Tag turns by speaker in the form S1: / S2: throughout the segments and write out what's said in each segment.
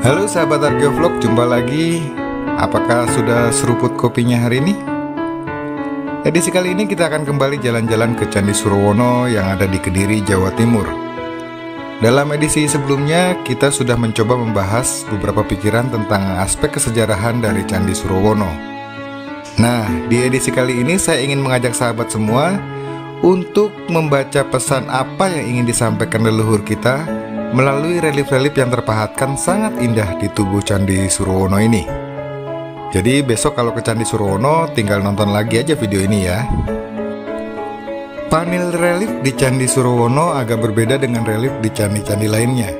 S1: Halo sahabat Arkeovlog, jumpa lagi. Apakah sudah seruput kopinya hari ini? Edisi kali ini kita akan kembali jalan-jalan ke Candi Surowono yang ada di Kediri, Jawa Timur. Dalam edisi sebelumnya, kita sudah mencoba membahas beberapa pikiran tentang aspek kesejarahan dari Candi Surowono. Nah, di edisi kali ini saya ingin mengajak sahabat semua untuk membaca pesan apa yang ingin disampaikan leluhur kita melalui relief-relief yang terpahatkan sangat indah di tubuh Candi Surowono ini. Jadi besok kalau ke Candi Surowono tinggal nonton lagi aja video ini ya. Panel relief di Candi Surowono agak berbeda dengan relief di candi-candi lainnya.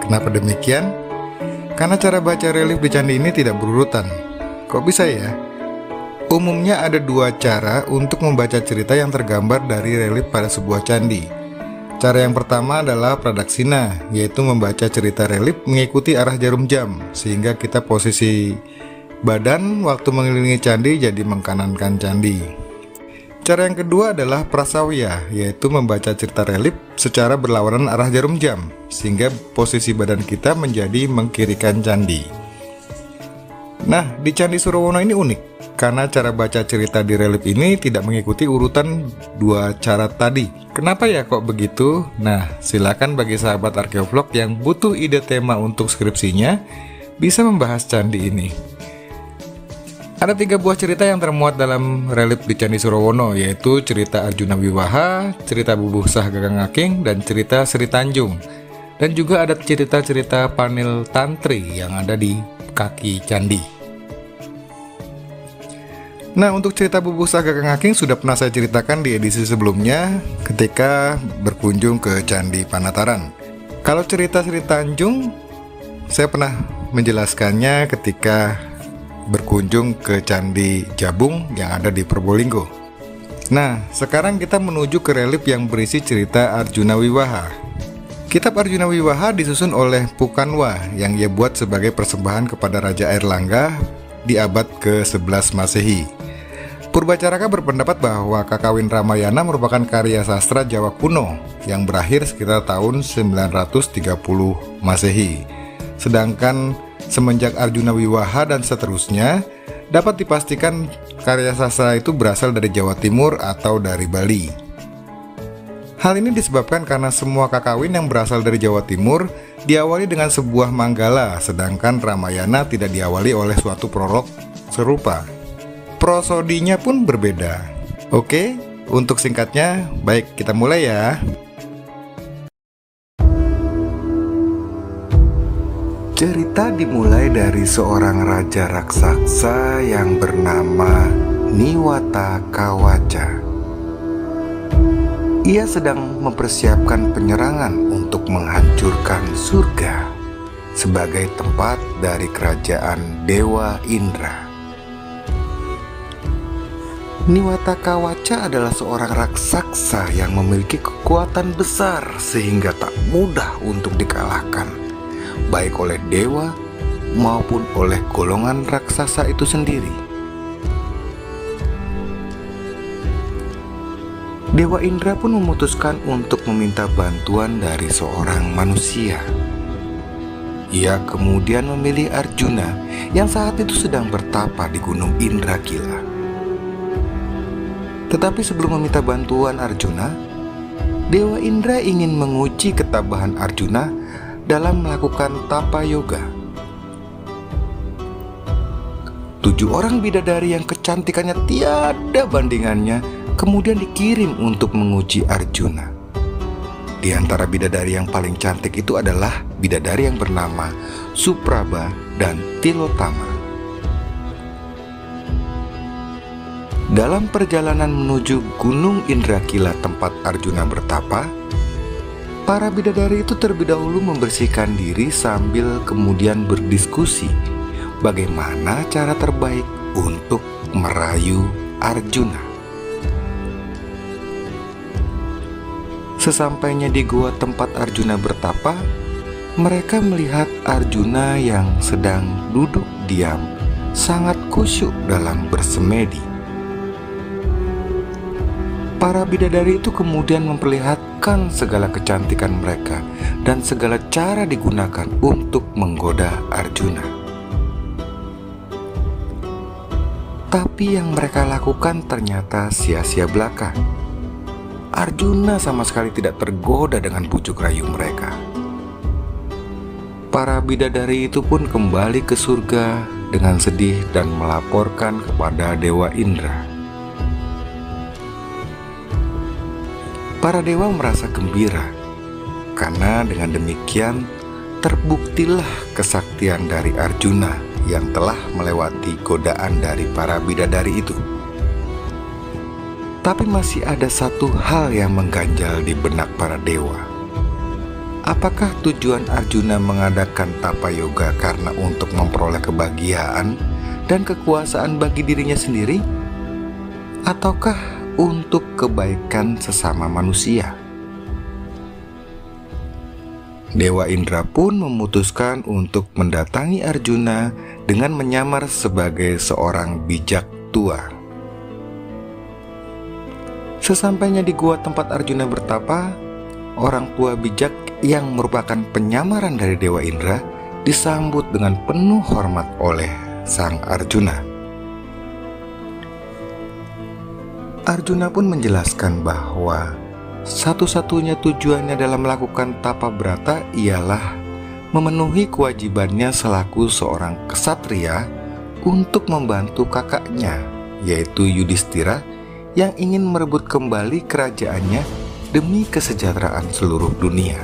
S1: Kenapa demikian? Karena cara baca relief di candi ini tidak berurutan. Kok bisa ya? Umumnya ada dua cara untuk membaca cerita yang tergambar dari relief pada sebuah candi. Cara yang pertama adalah pradaksina, yaitu membaca cerita relief mengikuti arah jarum jam, sehingga kita posisi badan waktu mengelilingi candi jadi mengkanankan candi. Cara yang kedua adalah prasawya, yaitu membaca cerita relief secara berlawanan arah jarum jam, sehingga posisi badan kita menjadi mengkirikan candi. Nah, di Candi Surowono ini unik, karena cara baca cerita di relief ini tidak mengikuti urutan dua cara tadi. Kenapa ya kok begitu? Nah, silakan bagi sahabat Arkeovlog yang butuh ide tema untuk skripsinya, bisa membahas candi ini. Ada 3 buah cerita yang termuat dalam relief di Candi Surowono, yaitu cerita Arjuna Wiwaha, cerita Bubuh Sah Gagang Aking, dan cerita Sri Tanjung. Dan juga ada cerita-cerita panel tantri yang ada di kaki candi. Nah, untuk cerita Bubuh Sah Gagang Aking sudah pernah saya ceritakan di edisi sebelumnya ketika berkunjung ke Candi Panataran. Kalau cerita Sri Tanjung, saya pernah menjelaskannya ketika berkunjung ke Candi Jabung yang ada di Probolinggo. Nah, sekarang kita menuju ke relief yang berisi cerita Arjuna Wiwaha. Kitab Arjuna Wiwaha disusun oleh Pukanwa yang ia buat sebagai persembahan kepada Raja Airlangga di abad ke-11 Masehi. Purbacaraka berpendapat bahwa Kakawin Ramayana merupakan karya sastra Jawa kuno yang berakhir sekitar tahun 930 Masehi. Sedangkan semenjak Arjuna Wiwaha dan seterusnya, dapat dipastikan karya sastra itu berasal dari Jawa Timur atau dari Bali. Hal ini disebabkan karena semua kakawin yang berasal dari Jawa Timur diawali dengan sebuah manggala, sedangkan Ramayana tidak diawali oleh suatu prolog serupa. Prosodinya pun berbeda. Oke, untuk singkatnya, baik kita mulai ya. Cerita dimulai dari seorang raja raksasa yang bernama Niwata Kawaca. Ia sedang mempersiapkan penyerangan untuk menghancurkan surga sebagai tempat dari kerajaan Dewa Indra. Niwata Kawaca adalah seorang raksasa yang memiliki kekuatan besar sehingga tak mudah untuk dikalahkan, baik oleh dewa maupun oleh golongan raksasa itu sendiri. Dewa Indra pun memutuskan untuk meminta bantuan dari seorang manusia. Ia kemudian memilih Arjuna yang saat itu sedang bertapa di Gunung Indrakila. Tetapi sebelum meminta bantuan Arjuna, Dewa Indra ingin menguji ketabahan Arjuna dalam melakukan tapa yoga. 7 orang bidadari yang kecantikannya tiada bandingannya kemudian dikirim untuk menguji Arjuna. Di antara bidadari yang paling cantik itu adalah bidadari yang bernama Supraba dan Tilotama. Dalam perjalanan menuju Gunung Indrakila tempat Arjuna bertapa, Para bidadari itu terlebih dahulu membersihkan diri sambil kemudian berdiskusi bagaimana cara terbaik untuk merayu Arjuna. Sesampainya di gua tempat Arjuna bertapa, mereka melihat Arjuna yang sedang duduk diam, sangat khusyuk dalam bersemedi. Para bidadari itu kemudian memperlihatkan segala kecantikan mereka dan segala cara digunakan untuk menggoda Arjuna. Tapi yang mereka lakukan ternyata sia-sia belaka. Arjuna sama sekali tidak tergoda dengan bujuk rayu mereka. Para bidadari itu pun kembali ke surga dengan sedih dan melaporkan kepada Dewa Indra. Para dewa merasa gembira karena dengan demikian terbuktilah kesaktian dari Arjuna yang telah melewati godaan dari para bidadari itu. Tapi masih ada satu hal yang mengganjal di benak para dewa. Apakah tujuan Arjuna mengadakan tapa yoga karena untuk memperoleh kebahagiaan dan kekuasaan bagi dirinya sendiri? Ataukah untuk kebaikan sesama manusia? Dewa Indra pun memutuskan untuk mendatangi Arjuna dengan menyamar sebagai seorang bijak tua. Sesampainya di gua tempat Arjuna bertapa, orang tua bijak yang merupakan penyamaran dari Dewa Indra disambut dengan penuh hormat oleh sang Arjuna. Arjuna pun menjelaskan bahwa satu-satunya tujuannya dalam melakukan tapa brata ialah memenuhi kewajibannya selaku seorang ksatria untuk membantu kakaknya, yaitu Yudhistira, yang ingin merebut kembali kerajaannya demi kesejahteraan seluruh dunia.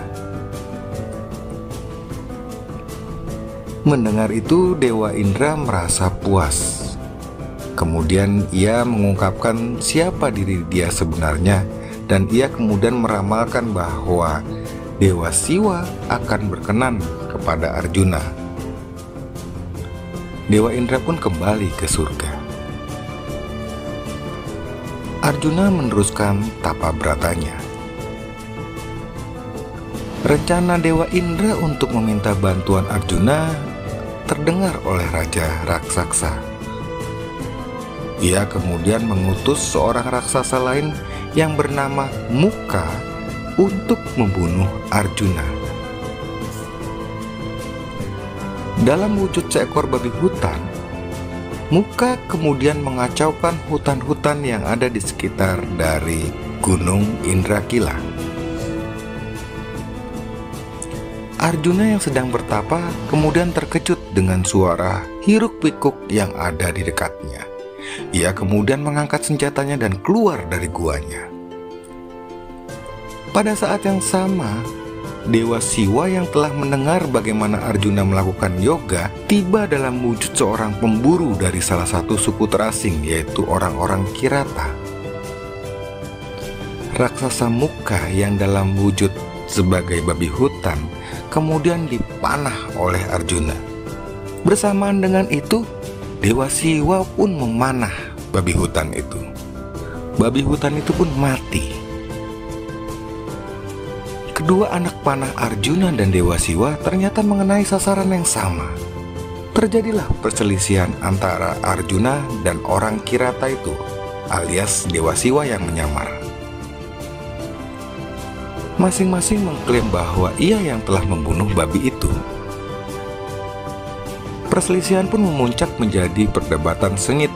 S1: Mendengar itu, Dewa Indra merasa puas. Kemudian ia mengungkapkan siapa diri dia sebenarnya, dan ia kemudian meramalkan bahwa Dewa Siwa akan berkenan kepada Arjuna. Dewa Indra pun kembali ke surga. Arjuna meneruskan tapa bratanya. Rencana Dewa Indra untuk meminta bantuan Arjuna terdengar oleh Raja Raksasa. Ia kemudian mengutus seorang raksasa lain yang bernama Muka untuk membunuh Arjuna. Dalam wujud seekor babi hutan, Muka kemudian mengacaukan hutan-hutan yang ada di sekitar dari Gunung Indrakila. Arjuna yang sedang bertapa kemudian terkejut dengan suara hiruk-pikuk yang ada di dekatnya. Ia kemudian mengangkat senjatanya dan keluar dari guanya. Pada saat yang sama, Dewa Siwa yang telah mendengar bagaimana Arjuna melakukan yoga tiba dalam wujud seorang pemburu dari salah satu suku terasing, yaitu orang-orang Kirata. Raksasa Muka yang dalam wujud sebagai babi hutan kemudian dipanah oleh Arjuna. Bersamaan dengan itu, Dewa Siwa pun memanah babi hutan itu. Babi hutan itu pun mati. Kedua anak panah Arjuna dan Dewa Siwa ternyata mengenai sasaran yang sama. Terjadilah perselisihan antara Arjuna dan orang Kirata itu, alias Dewa Siwa yang menyamar. Masing-masing mengklaim bahwa ia yang telah membunuh babi itu. Perselisihan pun memuncak menjadi perdebatan sengit.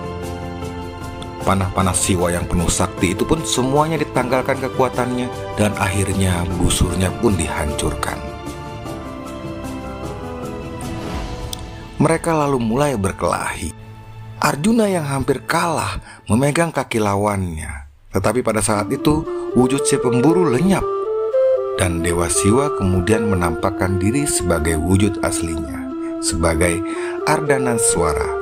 S1: Panah-panah Siwa yang penuh sakti itu pun semuanya ditanggalkan kekuatannya, dan akhirnya busurnya pun dihancurkan. Mereka lalu mulai berkelahi. Arjuna yang hampir kalah memegang kaki lawannya, tetapi pada saat itu wujud si pemburu lenyap, dan Dewa Siwa kemudian menampakkan diri sebagai wujud aslinya, sebagai Ardanaswara,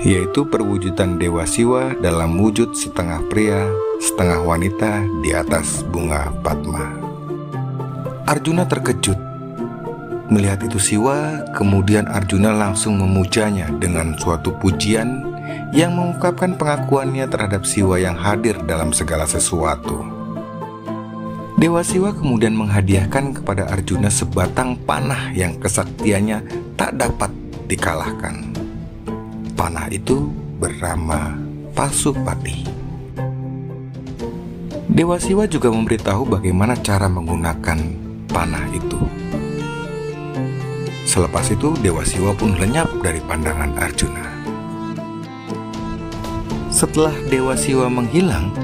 S1: yaitu perwujudan Dewa Siwa dalam wujud setengah pria, setengah wanita di atas bunga Padma. Arjuna terkejut. Melihat itu Siwa, kemudian Arjuna langsung memujanya dengan suatu pujian yang mengungkapkan pengakuannya terhadap Siwa yang hadir dalam segala sesuatu. Dewa Siwa kemudian menghadiahkan kepada Arjuna sebatang panah yang kesaktiannya tak dapat dikalahkan. Panah itu bernama Pasupati. Dewa Siwa juga memberitahu bagaimana cara menggunakan panah itu. Selepas itu Dewa Siwa pun lenyap dari pandangan Arjuna. Setelah Dewa Siwa menghilang,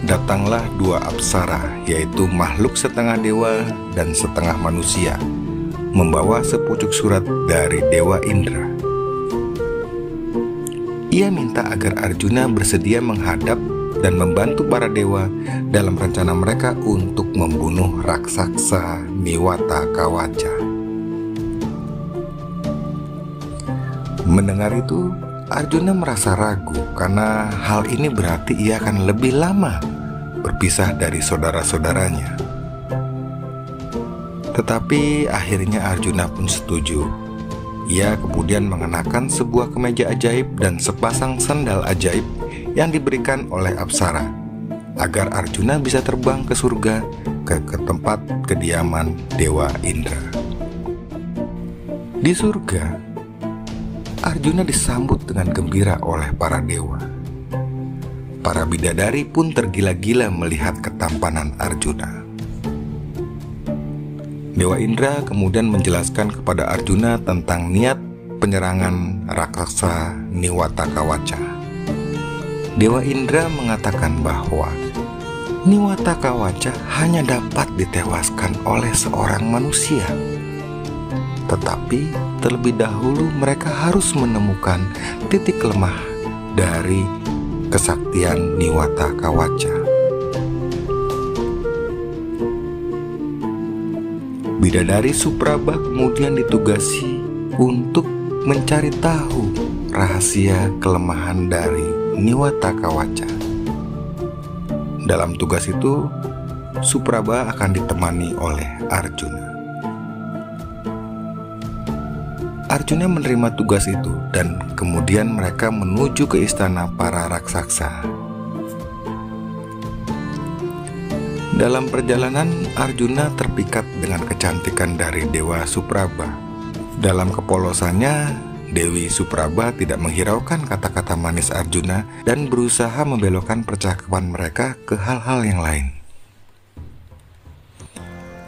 S1: datanglah dua apsara, yaitu makhluk setengah dewa dan setengah manusia, membawa sepucuk surat dari Dewa Indra. Ia minta agar Arjuna bersedia menghadap dan membantu para dewa dalam rencana mereka untuk membunuh raksasa Niwata Kawaca. Mendengar itu, Arjuna merasa ragu karena hal ini berarti ia akan lebih lama berpisah dari saudara-saudaranya. Tetapi akhirnya Arjuna pun setuju. Ia kemudian mengenakan sebuah kemeja ajaib dan sepasang sandal ajaib yang diberikan oleh Apsara, agar Arjuna bisa terbang ke surga ke tempat kediaman Dewa Indra. Di surga, Arjuna disambut dengan gembira oleh para dewa. Para bidadari pun tergila-gila melihat ketampanan Arjuna. Dewa Indra kemudian menjelaskan kepada Arjuna tentang niat penyerangan raksasa Niwata Kawaca. Dewa Indra mengatakan bahwa Niwata Kawaca hanya dapat ditewaskan oleh seorang manusia. Tetapi terlebih dahulu mereka harus menemukan titik lemah dari kesaktian Niwata Kawaca. Bidadari Supraba kemudian ditugasi untuk mencari tahu rahasia kelemahan dari Niwata Kawaca. Dalam tugas itu, Supraba akan ditemani oleh Arjuna. Arjuna menerima tugas itu dan kemudian mereka menuju ke istana para raksasa. Dalam perjalanan, Arjuna terpikat dengan kecantikan dari Dewa Supraba. Dalam kepolosannya, Dewi Supraba tidak menghiraukan kata-kata manis Arjuna dan berusaha membelokkan percakapan mereka ke hal-hal yang lain.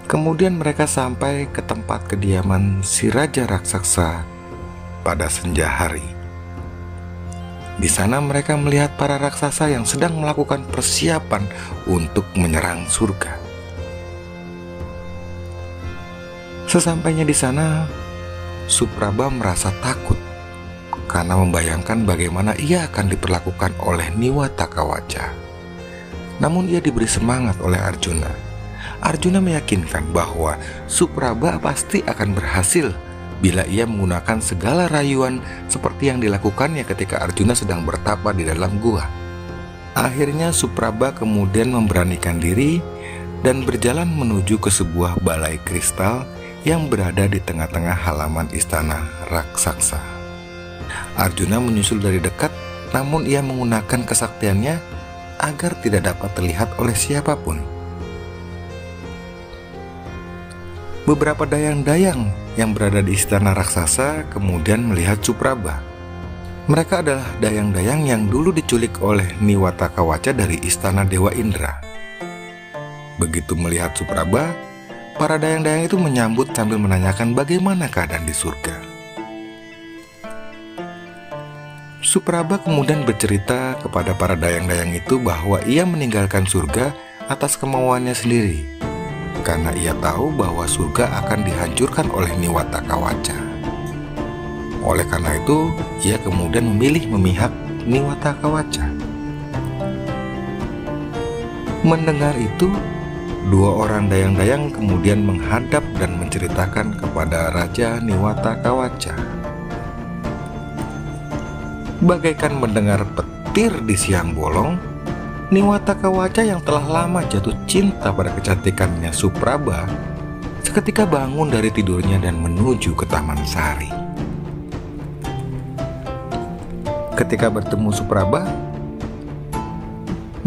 S1: Kemudian mereka sampai ke tempat kediaman si Raja Raksasa pada senja hari. Di sana mereka melihat para raksasa yang sedang melakukan persiapan untuk menyerang surga. Sesampainya di sana, Supraba merasa takut karena membayangkan bagaimana ia akan diperlakukan oleh Niwata Kawaca. Namun ia diberi semangat oleh Arjuna. Arjuna meyakinkan bahwa Supraba pasti akan berhasil bila ia menggunakan segala rayuan seperti yang dilakukannya ketika Arjuna sedang bertapa di dalam gua. Akhirnya Supraba kemudian memberanikan diri dan berjalan menuju ke sebuah balai kristal yang berada di tengah-tengah halaman istana raksasa. Arjuna menyusul dari dekat, namun ia menggunakan kesaktiannya agar tidak dapat terlihat oleh siapapun. Beberapa dayang-dayang yang berada di istana raksasa kemudian melihat Supraba. Mereka adalah dayang-dayang yang dulu diculik oleh Niwata Kawaca dari istana Dewa Indra. Begitu melihat Supraba, para dayang-dayang itu menyambut sambil menanyakan bagaimana keadaan di surga. Supraba kemudian bercerita kepada para dayang-dayang itu bahwa ia meninggalkan surga atas kemauannya sendiri, karena ia tahu bahwa surga akan dihancurkan oleh Niwata Kawaca. Oleh karena itu, ia kemudian memilih memihak Niwata Kawaca. Mendengar itu, dua orang dayang-dayang kemudian menghadap dan menceritakan kepada Raja Niwata Kawaca. Bagaikan mendengar petir di siang bolong, Niwata Kawaca yang telah lama jatuh cinta pada kecantikannya Supraba
S2: seketika bangun dari tidurnya dan menuju ke Taman Sari. Ketika bertemu Supraba,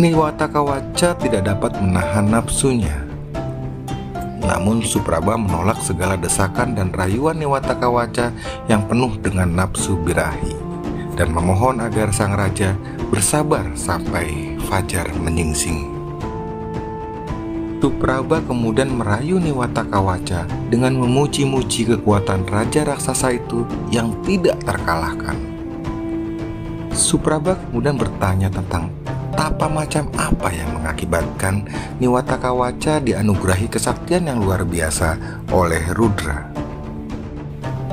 S2: Niwatakawaca tidak dapat menahan nafsunya. Namun Supraba menolak segala desakan dan rayuan Niwatakawaca yang penuh dengan nafsu birahi, dan memohon agar sang raja bersabar sampai fajar menyingsing. Supraba kemudian merayu Niwatakawaca dengan memuji-muji kekuatan raja raksasa itu yang tidak terkalahkan. Supraba kemudian bertanya tentang tapa macam apa yang mengakibatkan Niwatakawaca dianugerahi kesaktian yang luar biasa oleh Rudra.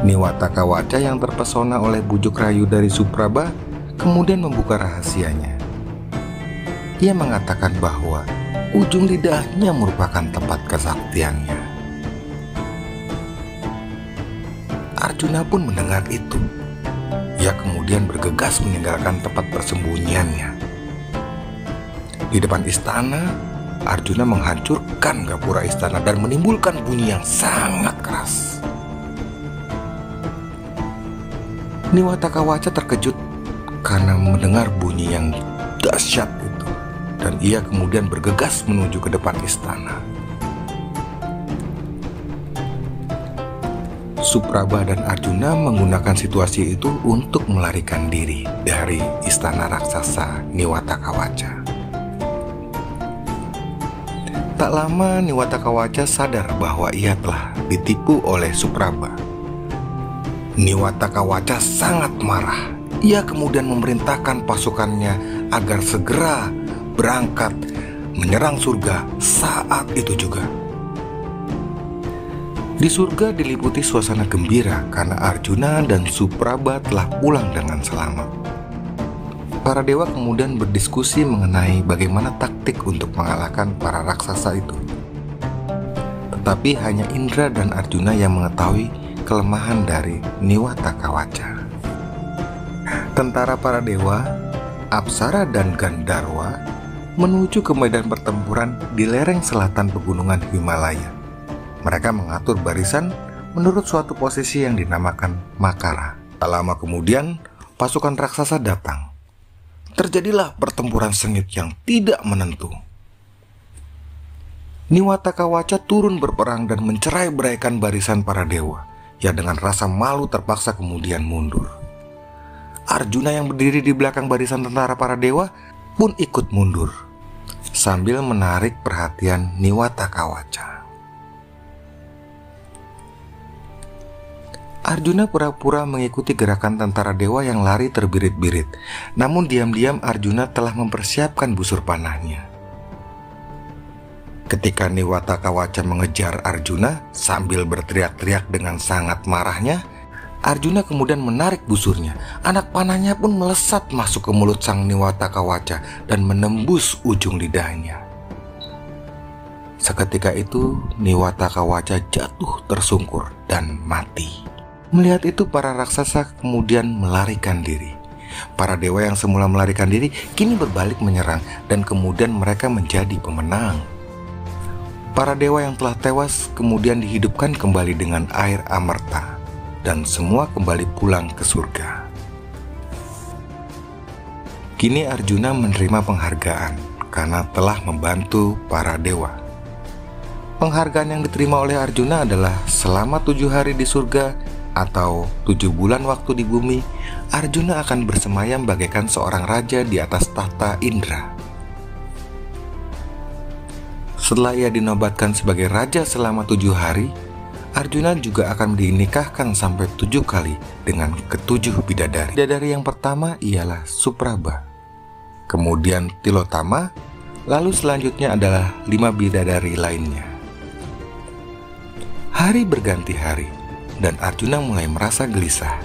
S2: Niwatakawaca yang terpesona oleh bujuk rayu dari Supraba kemudian membuka rahasianya. Ia mengatakan bahwa ujung lidahnya merupakan tempat kesaktiannya. Arjuna pun mendengar itu. Ia kemudian bergegas meninggalkan tempat persembunyiannya. Di depan istana, Arjuna menghancurkan gapura istana dan menimbulkan bunyi yang sangat keras. Niwatakawaca terkejut karena mendengar bunyi yang dahsyat itu, dan ia kemudian bergegas menuju ke depan istana. Supraba dan Arjuna menggunakan situasi itu untuk melarikan diri dari istana raksasa Niwatakawaca. Tak lama Niwatakawaca sadar bahwa ia telah ditipu oleh Supraba. Niwatakawaca sangat marah. Ia kemudian memerintahkan pasukannya agar segera berangkat menyerang surga saat itu juga. Di surga diliputi suasana gembira karena Arjuna dan Supraba telah pulang dengan selamat. Para dewa kemudian berdiskusi mengenai bagaimana taktik untuk mengalahkan para raksasa itu. Tetapi hanya Indra dan Arjuna yang mengetahui kelemahan dari Niwatakawaca. Tentara para dewa, Apsara dan Gandharwa menuju ke medan pertempuran di lereng selatan pegunungan Himalaya. Mereka mengatur barisan menurut suatu posisi yang dinamakan Makara. Tak lama kemudian, pasukan raksasa datang. Terjadilah pertempuran sengit yang tidak menentu. Niwatakawaca turun berperang dan mencerai-beraikan barisan para dewa, yang dengan rasa malu terpaksa kemudian mundur. Arjuna yang berdiri di belakang barisan tentara para dewa pun ikut mundur, sambil menarik perhatian Niwatakawaca. Arjuna pura-pura mengikuti gerakan tentara dewa yang lari terbirit-birit. Namun diam-diam Arjuna telah mempersiapkan busur panahnya. Ketika Niwatakawaca mengejar Arjuna sambil berteriak-teriak dengan sangat marahnya, Arjuna kemudian menarik busurnya. Anak panahnya pun melesat masuk ke mulut sang Niwatakawaca dan menembus ujung lidahnya. Seketika itu Niwatakawaca jatuh tersungkur dan mati. Melihat itu para raksasa kemudian melarikan diri. Para dewa yang semula melarikan diri kini berbalik menyerang dan kemudian mereka menjadi pemenang. Para dewa yang telah tewas kemudian dihidupkan kembali dengan air amerta dan semua kembali pulang ke surga. Kini Arjuna menerima penghargaan karena telah membantu para dewa. Penghargaan yang diterima oleh Arjuna adalah selama 7 hari di surga atau 7 bulan waktu di bumi, Arjuna akan bersemayam bagaikan seorang raja di atas tahta Indra. Setelah ia dinobatkan sebagai raja selama 7 hari, Arjuna juga akan dinikahkan sampai 7 kali dengan ke-7 bidadari. Bidadari yang pertama ialah Supraba, kemudian Tilotama, lalu selanjutnya adalah 5 bidadari lainnya. Hari berganti hari dan Arjuna mulai merasa gelisah.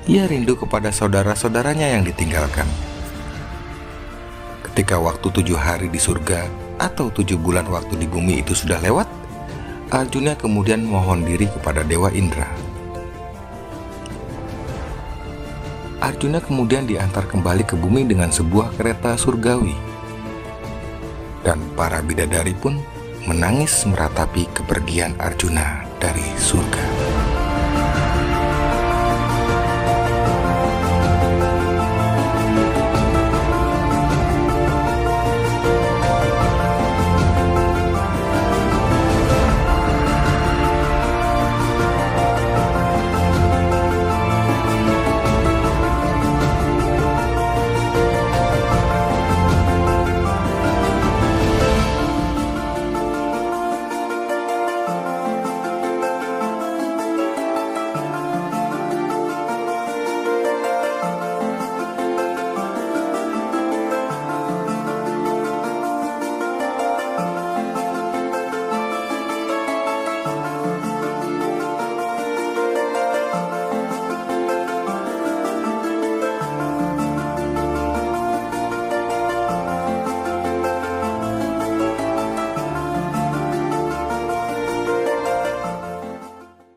S2: Ia rindu kepada saudara-saudaranya yang ditinggalkan. Ketika waktu 7 hari di surga atau 7 bulan waktu di bumi itu sudah lewat, Arjuna kemudian mohon diri kepada Dewa Indra. Arjuna kemudian diantar kembali ke bumi dengan sebuah kereta surgawi. Dan para bidadari pun menangis meratapi kepergian Arjuna dari surga.